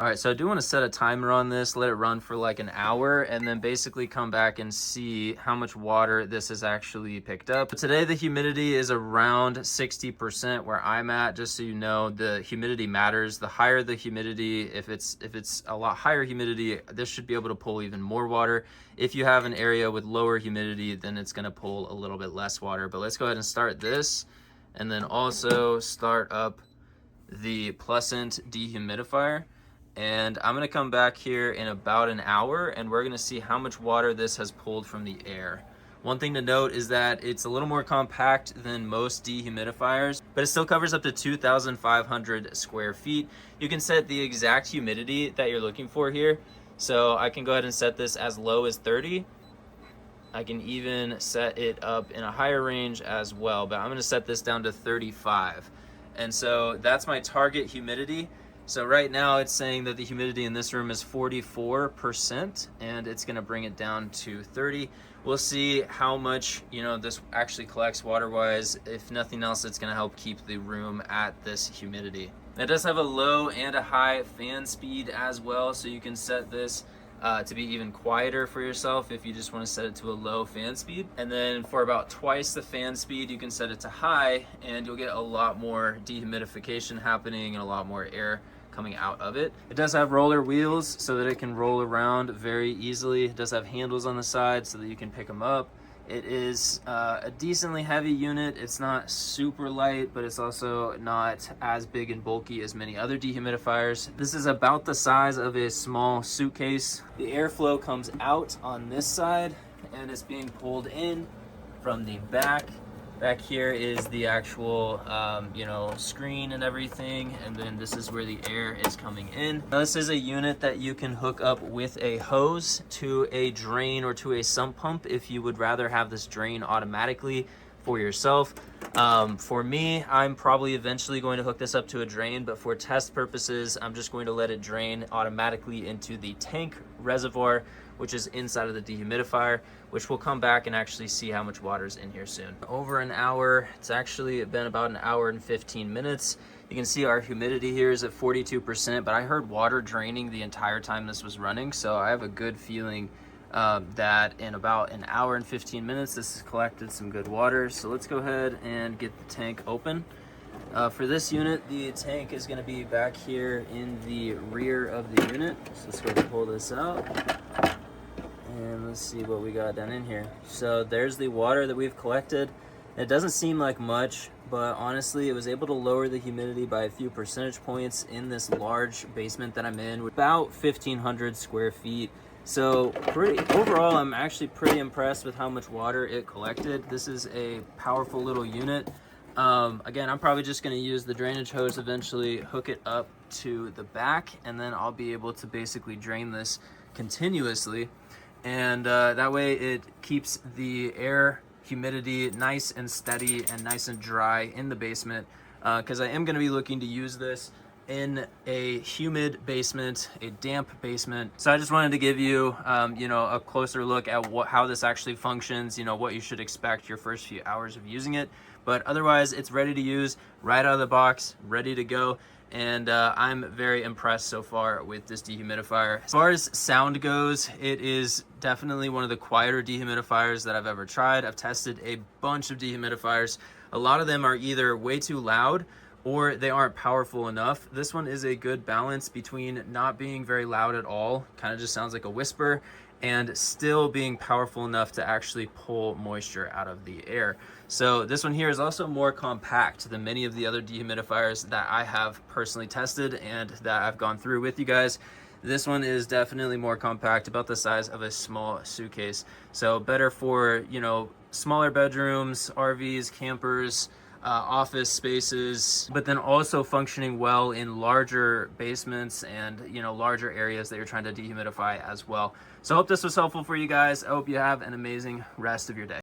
All right, so I do want to set a timer on this, let it run for like an hour, and then basically come back and see how much water this has actually picked up. Today, the humidity is around 60% where I'm at. Just so you know, the humidity matters. The higher the humidity, if it's a lot higher humidity, this should be able to pull even more water. If you have an area with lower humidity, then it's going to pull a little bit less water. But let's go ahead and start this, and then also start up the Pluscent dehumidifier. And I'm gonna come back here in about an hour and we're gonna see how much water this has pulled from the air. One thing to note is that it's a little more compact than most dehumidifiers, but it still covers up to 2,500 square feet. You can set the exact humidity that you're looking for here. So I can go ahead and set this as low as 30. I can even set it up in a higher range as well, but I'm gonna set this down to 35. And so that's my target humidity. So right now it's saying that the humidity in this room is 44% and it's gonna bring it down to 30. We'll see how much, this actually collects water-wise. If nothing else, it's gonna help keep the room at this humidity. It does have a low and a high fan speed as well, so you can set this to be even quieter for yourself if you just want to set it to a low fan speed. And then for about twice the fan speed, you can set it to high and you'll get a lot more dehumidification happening and a lot more air coming out of it. It does have roller wheels so that it can roll around very easily. It does have handles on the side so that you can pick them up. It is a decently heavy unit. It's not super light, but it's also not as big and bulky as many other dehumidifiers. This is about the size of a small suitcase. The airflow comes out on this side and it's being pulled in from the back. Back here is the actual, screen and everything, and then this is where the air is coming in. Now, this is a unit that you can hook up with a hose to a drain or to a sump pump if you would rather have this drain automatically for yourself. For me, I'm probably eventually going to hook this up to a drain, but for test purposes, I'm just going to let it drain automatically into the tank reservoir, which is inside of the dehumidifier, which we'll come back and actually see how much water is in here soon. Over an hour, it's actually been about an hour and 15 minutes. You can see our humidity here is at 42%, but I heard water draining the entire time this was running, so I have a good feeling that in about an hour and 15 minutes, this has collected some good water. So let's go ahead and get the tank open. For this unit, the tank is gonna be back here in the rear of the unit. So let's go ahead and pull this out. And let's see what we got down in here. So there's the water that we've collected. It doesn't seem like much, but honestly, it was able to lower the humidity by a few percentage points in this large basement that I'm in, with about 1,500 square feet. So overall, I'm actually pretty impressed with how much water it collected. This is a powerful little unit. Again, I'm probably just going to use the drainage hose eventually, hook it up to the back, and then I'll be able to basically drain this continuously. And that way it keeps the air humidity nice and steady and nice and dry in the basement, because I am going to be looking to use this in a humid basement, a damp basement. So I just wanted to give you, a closer look at how this actually functions, what you should expect your first few hours of using it. But otherwise, it's ready to use, right out of the box, ready to go. And I'm very impressed so far with this dehumidifier. As far as sound goes, it is definitely one of the quieter dehumidifiers that I've ever tried. I've tested a bunch of dehumidifiers. A lot of them are either way too loud or they aren't powerful enough. This one is a good balance between not being very loud at all, kind of just sounds like a whisper, and still being powerful enough to actually pull moisture out of the air. So this one here is also more compact than many of the other dehumidifiers that I have personally tested and that I've gone through with you guys. This one is definitely more compact, about the size of a small suitcase. So better for, smaller bedrooms, RVs, campers, office spaces, but then also functioning well in larger basements and larger areas that you're trying to dehumidify as well. So I hope this was helpful for you guys. I hope you have an amazing rest of your day.